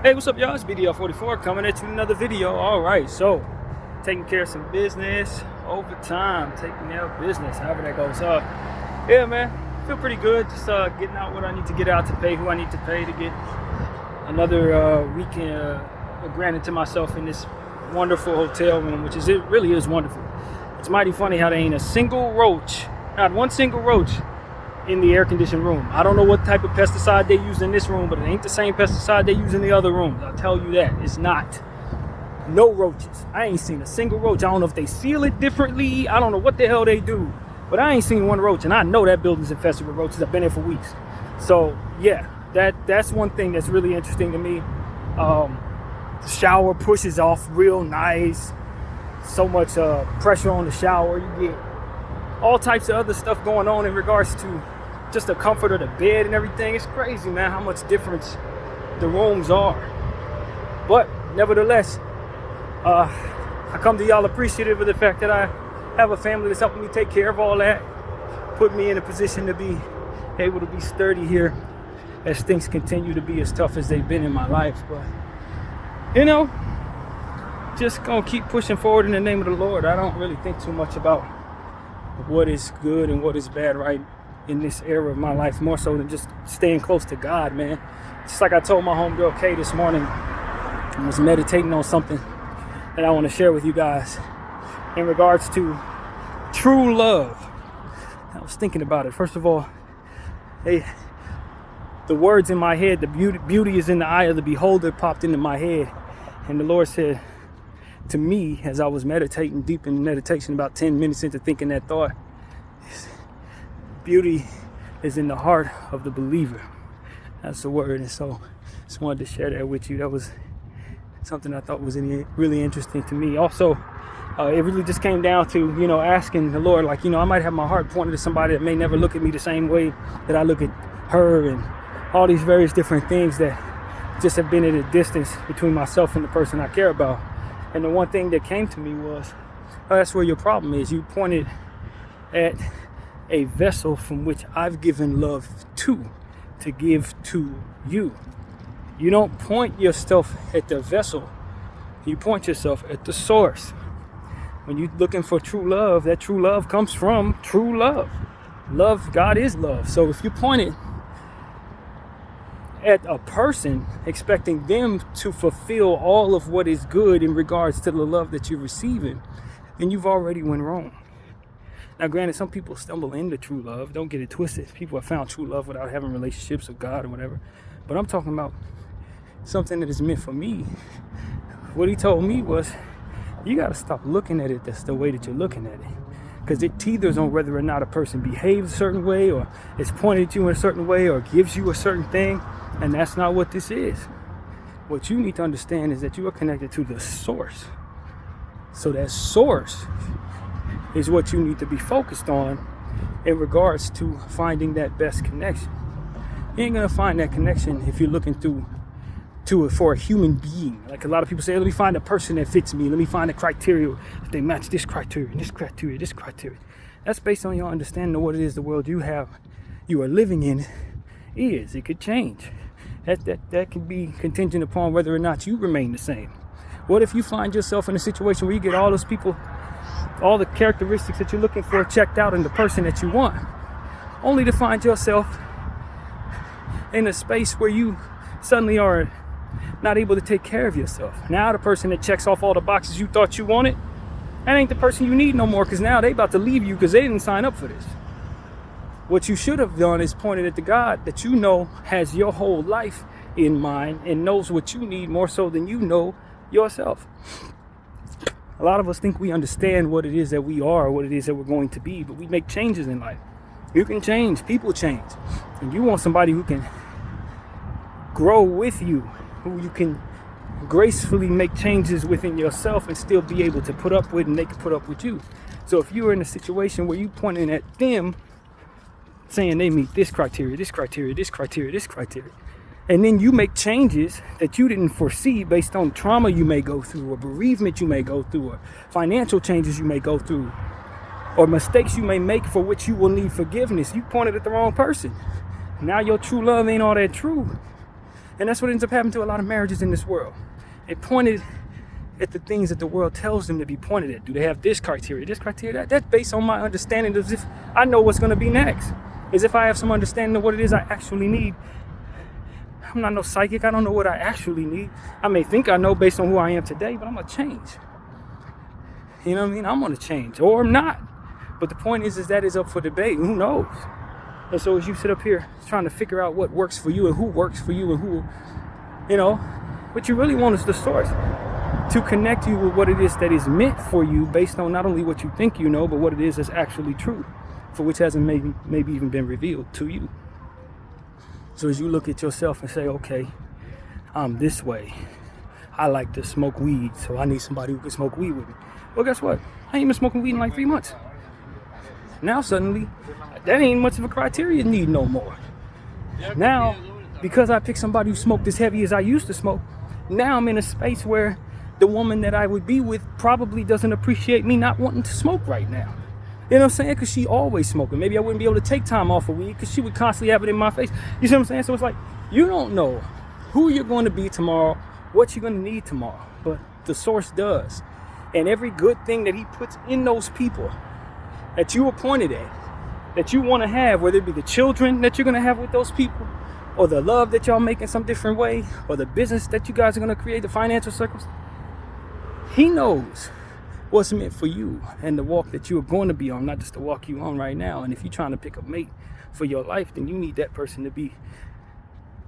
Hey, what's up, y'all? It's BDF 44 coming at you with another video. All right, so taking care of some business over time, taking care of business, however that goes. Yeah, man, feel pretty good. Just getting out what I need to get out to pay who I need to pay to get another weekend granted to myself in this wonderful hotel room, which is it really is wonderful. It's mighty funny how there ain't a single roach, not one single roach in the air-conditioned room. I don't know what type of pesticide they use in this room, but it ain't the same pesticide they use in the other rooms. I'll tell you that. It's not. No roaches. I ain't seen a single roach. I don't know if they seal it differently. I don't know what the hell they do, but I ain't seen one roach, and I know that building's infested with roaches. I've been there for weeks. So yeah, that's one thing that's really interesting to me. The shower pushes off real nice. So much pressure on the shower. You get all types of other stuff going on in regards to just the comfort of the bed and everything. It's crazy, man, how much difference the rooms are. But nevertheless, I come to y'all appreciative of the fact that I have a family that's helping me take care of all that, put me in a position to be able to be sturdy here as things continue to be as tough as they've been in my life. But you know, just gonna keep pushing forward in the name of the Lord. I don't really think too much about what is good and what is bad right in this era of my life, more so than just staying close to God, man. Just like I told my homegirl Kay this morning, I was meditating on something that I want to share with you guys in regards to true love. I was thinking about it. First of all, the words in my head, the beauty is in the eye of the beholder, popped into my head. And the Lord said to me, as I was meditating deep in meditation, about 10 minutes into thinking that thought, beauty is in the heart of the believer. That's the word. And so just wanted to share that with you. That was something I thought was really interesting to me. Also, it really just came down to, asking the Lord, like, I might have my heart pointed to somebody that may never look at me the same way that I look at her, and all these various different things that just have been at a distance between myself and the person I care about. And the one thing that came to me was, that's where your problem is. You pointed at a vessel from which I've given love to give to you. You don't point yourself at the vessel. You point yourself at the source. When you're looking for true love, that true love comes from true love. Love, God is love. So if you point it at a person, expecting them to fulfill all of what is good in regards to the love that you're receiving, then you've already went wrong. Now, granted, some people stumble into true love. Don't get it twisted. People have found true love without having relationships with God or whatever. But I'm talking about something that is meant for me. What he told me was, you got to stop looking at it that's the way that you're looking at it. Because it teeters on whether or not a person behaves a certain way, or is pointed at you in a certain way, or gives you a certain thing. And that's not what this is. What you need to understand is that you are connected to the source. So that source is what you need to be focused on in regards to finding that best connection. You ain't gonna find that connection if you're looking for a human being. Like a lot of people say, let me find a person that fits me. Let me find a criteria if they match this criteria, this criteria, this criteria. That's based on your understanding of what it is the world you are living in is. It could change. That can be contingent upon whether or not you remain the same. What if you find yourself in a situation where you get all those people, all the characteristics that you're looking for checked out in the person that you want, only to find yourself in a space where you suddenly are not able to take care of yourself? Now the person that checks off all the boxes you thought you wanted, that ain't the person you need no more, because now they about to leave you because they didn't sign up for this. What you should have done is pointed at the God that you know has your whole life in mind and knows what you need more so than you know yourself. A lot of us think we understand what it is that we are, what it is that we're going to be, but we make changes in life. You can change, people change. And you want somebody who can grow with you, who you can gracefully make changes within yourself and still be able to put up with, and they can put up with you. So if you're in a situation where you're pointing at them, saying they meet this criteria, this criteria, this criteria, this criteria, and then you make changes that you didn't foresee based on trauma you may go through, or bereavement you may go through, or financial changes you may go through, or mistakes you may make for which you will need forgiveness, you pointed at the wrong person. Now your true love ain't all that true. And that's what ends up happening to a lot of marriages in this world. It pointed at the things that the world tells them to be pointed at. Do they have this criteria, that? That's based on my understanding as if I know what's going to be next. As if I have some understanding of what it is I actually need. I'm not no psychic. I don't know what I actually need. I may think I know based on who I am today, but I'm going to change. You know what I mean? I'm going to change, or I'm not. But the point is that is up for debate. Who knows? And so as you sit up here trying to figure out what works for you and who works for you and who, what you really want is the source to connect you with what it is that is meant for you based on not only what you think you know, but what it is that's actually true, for which hasn't maybe even been revealed to you. So as you look at yourself and say, okay, I'm this way. I like to smoke weed, so I need somebody who can smoke weed with me. Well, guess what? I ain't been smoking weed in like 3 months. Now suddenly, that ain't much of a criteria need no more. Now, because I picked somebody who smoked as heavy as I used to smoke, now I'm in a space where the woman that I would be with probably doesn't appreciate me not wanting to smoke right now. You know what I'm saying? Because she always smoking. Maybe I wouldn't be able to take time off of weed because she would constantly have it in my face. You see what I'm saying? So it's like, you don't know who you're going to be tomorrow, what you're going to need tomorrow, but the source does. And every good thing that he puts in those people that you appointed at, that you want to have, whether it be the children that you're going to have with those people, or the love that y'all make in some different way, or the business that you guys are going to create, the financial circles, he knows what's meant for you and the walk that you are going to be on, not just the walk you on right now. And if you're trying to pick a mate for your life, then you need that person to be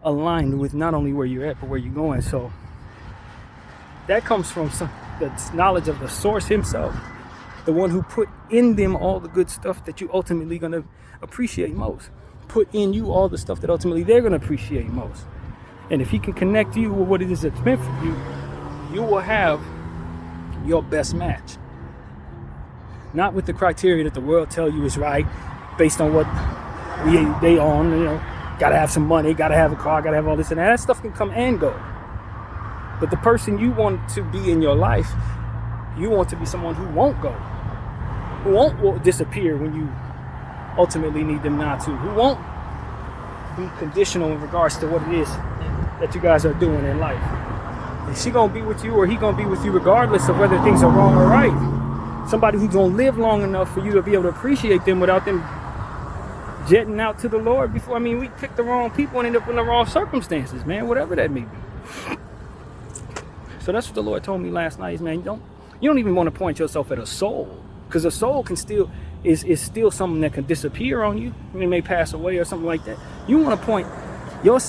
aligned with not only where you're at, but where you're going. So that comes from the knowledge of the source himself, the one who put in them all the good stuff that you ultimately going to appreciate most, put in you all the stuff that ultimately they're going to appreciate most. And if he can connect you with what it is that's meant for you, you will have your best match. Not with the criteria that the world tell you is right, based on what they own, gotta have some money, gotta have a car, gotta have all this and that. That stuff can come and go. But the person you want to be in your life, you want to be someone who won't go, who won't disappear when you ultimately need them not to, who won't be conditional in regards to what it is that you guys are doing in life. Is she gonna be with you, or he gonna be with you regardless of whether things are wrong or right? Somebody who's gonna live long enough for you to be able to appreciate them without them jetting out to the Lord before. We picked the wrong people and ended up in the wrong circumstances, man, whatever that may be. So that's what the Lord told me last night, is, man, you don't even want to point yourself at a soul, because a soul can still is still something that can disappear on you. It may pass away or something like that. You want to point your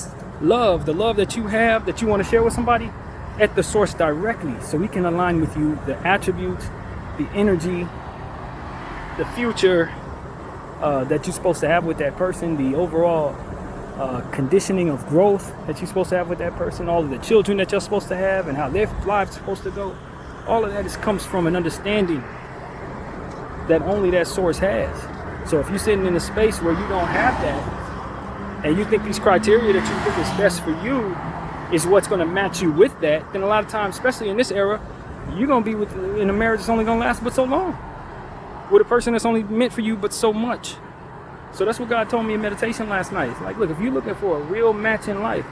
love, the love that you have, that you want to share with somebody, at the source directly, so we can align with you the attributes, the energy, the future that you're supposed to have with that person, the overall conditioning of growth that you're supposed to have with that person, all of the children that you're supposed to have and how their lives are supposed to go. All of that comes from an understanding that only that source has. So if you're sitting in a space where you don't have that, and you think these criteria that you think is best for you is what's going to match you with that, then a lot of times, especially in this era, you're going to be in a marriage that's only going to last but so long, with a person that's only meant for you but so much. So that's what God told me in meditation last night. It's like, look, if you're looking for a real match in life,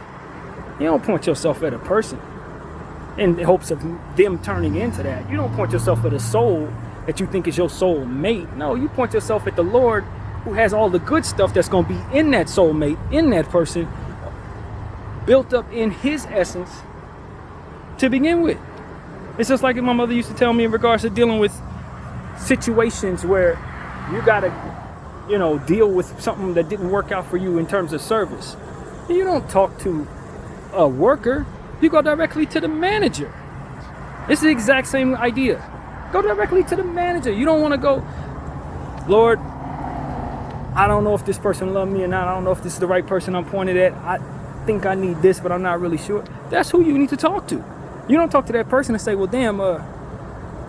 you don't point yourself at a person in hopes of them turning into that. You don't point yourself at a soul that you think is your soul mate. No, you point yourself at the Lord, who has all the good stuff that's going to be in that soulmate, in that person, built up in his essence to begin with. It's just like my mother used to tell me in regards to dealing with situations where you got to, deal with something that didn't work out for you in terms of service. You don't talk to a worker, you go directly to the manager. It's the exact same idea. Go directly to the manager. You don't want to go, Lord, I don't know if this person loves me or not. I don't know if this is the right person I'm pointed at. I think I need this, but I'm not really sure. That's who you need to talk to. You don't talk to that person and say, well, damn,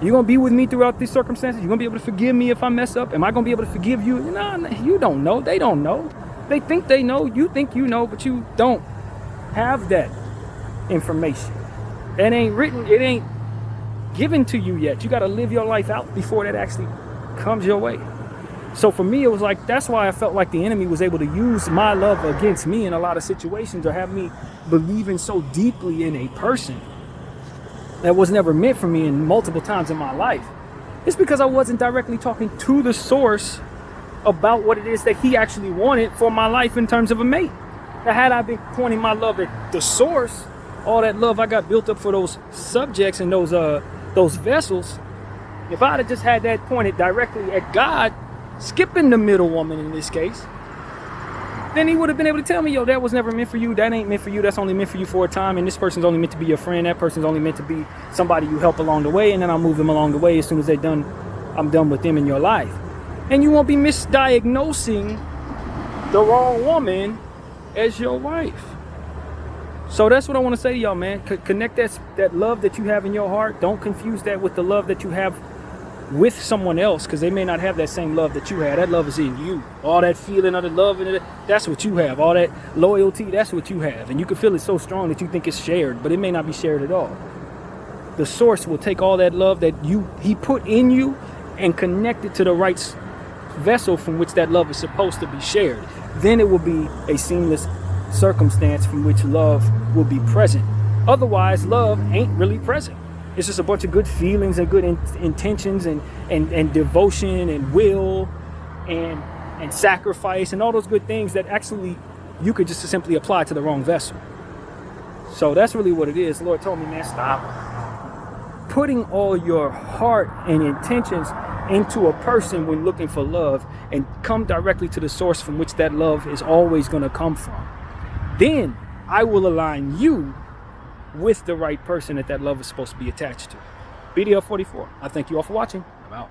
you gonna be with me throughout these circumstances? You gonna be able to forgive me if I mess up? Am I gonna be able to forgive you? No, you don't know. They don't know. They think they know. You think you know, but you don't have that information. It ain't written. It ain't given to you yet. You got to live your life out before that actually comes your way. So for me, it was like, that's why I felt like the enemy was able to use my love against me in a lot of situations, or have me believing so deeply in a person that was never meant for me in multiple times in my life. It's because I wasn't directly talking to the source about what it is that he actually wanted for my life in terms of a mate. Now, had I been pointing my love at the source, all that love I got built up for those subjects and those vessels, if I'd have just had that pointed directly at God, skipping the middle woman in this case, then he would have been able to tell me, yo, that was never meant for you. That ain't meant for you. That's only meant for you for a time. And this person's only meant to be your friend. That person's only meant to be somebody you help along the way. And then I'll move them along the way. As soon as I'm done with them in your life. And you won't be misdiagnosing the wrong woman as your wife. So that's what I want to say to y'all, man. Connect that love that you have in your heart. Don't confuse that with the love that you have with someone else, because they may not have that same love that you had. That love is in you. All that feeling of the love, that's what you have. All that loyalty, that's what you have. And you can feel it so strong that you think it's shared, but it may not be shared at all. The source will take all that love that he put in you and connect it to the right vessel from which that love is supposed to be shared. Then it will be a seamless circumstance from which love will be present. Otherwise, love ain't really present. It's just a bunch of good feelings and good intentions and devotion and will and sacrifice and all those good things that actually you could just simply apply to the wrong vessel. So that's really what it is. The Lord told me, man, stop putting all your heart and intentions into a person when looking for love, and come directly to the source from which that love is always going to come from. Then I will align you with the right person that love is supposed to be attached to. BDF 44. I thank you all for watching. I'm out.